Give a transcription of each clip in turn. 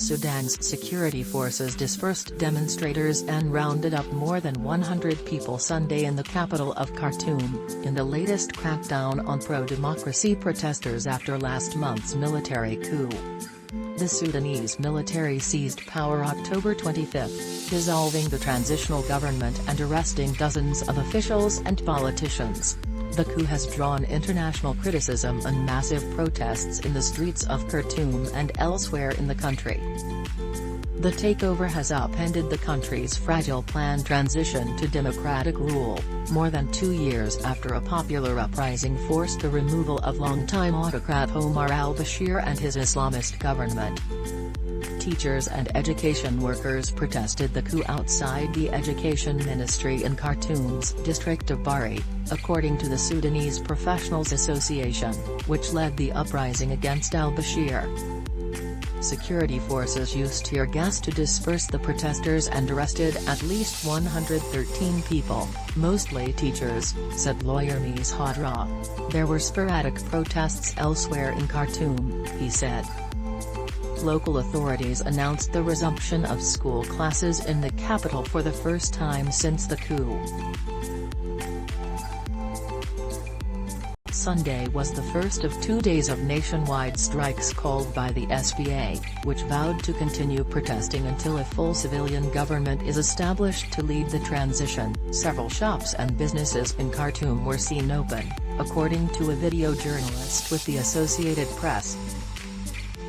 Sudan's security forces dispersed demonstrators and rounded up more than 100 people Sunday in the capital of Khartoum, in the latest crackdown on pro-democracy protesters after last month's military coup. The Sudanese military seized power October 25, dissolving the transitional government and arresting dozens of officials and politicians. The coup has drawn international criticism and massive protests in the streets of Khartoum and elsewhere in the country. The takeover has upended the country's fragile planned transition to democratic rule, more than 2 years after a popular uprising forced the removal of longtime autocrat Omar al-Bashir and his Islamist government. Teachers and education workers protested the coup outside the Education Ministry in Khartoum's district of Bahri, according to the Sudanese Professionals Assn, which led the uprising against al-Bashir. Security forces used tear gas to disperse the protesters and arrested at least 113 people, mostly teachers, said lawyer Moez Hadra. There were sporadic protests elsewhere in Khartoum, he said. Local authorities announced the resumption of school classes in the capital for the first time since the coup. Sunday was the first of 2 days of nationwide strikes called by the SPA, which vowed to continue protesting until a full civilian government is established to lead the transition. Several shops and businesses in Khartoum were seen open, according to a video journalist with the Associated Press.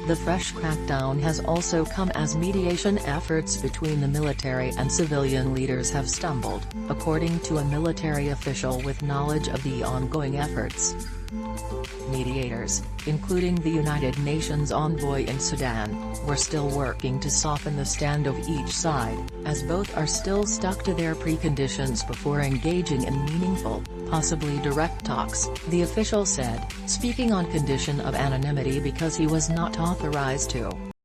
The fresh crackdown has also come as mediation efforts between the military and civilian leaders have stumbled, according to a military official with knowledge of the ongoing efforts. Mediators, including the United Nations envoy in Sudan, were still working to soften the stand of each side, as both are still stuck to their preconditions before engaging in meaningful, possibly direct talks, the official said, speaking on condition of anonymity because he was not authorized to.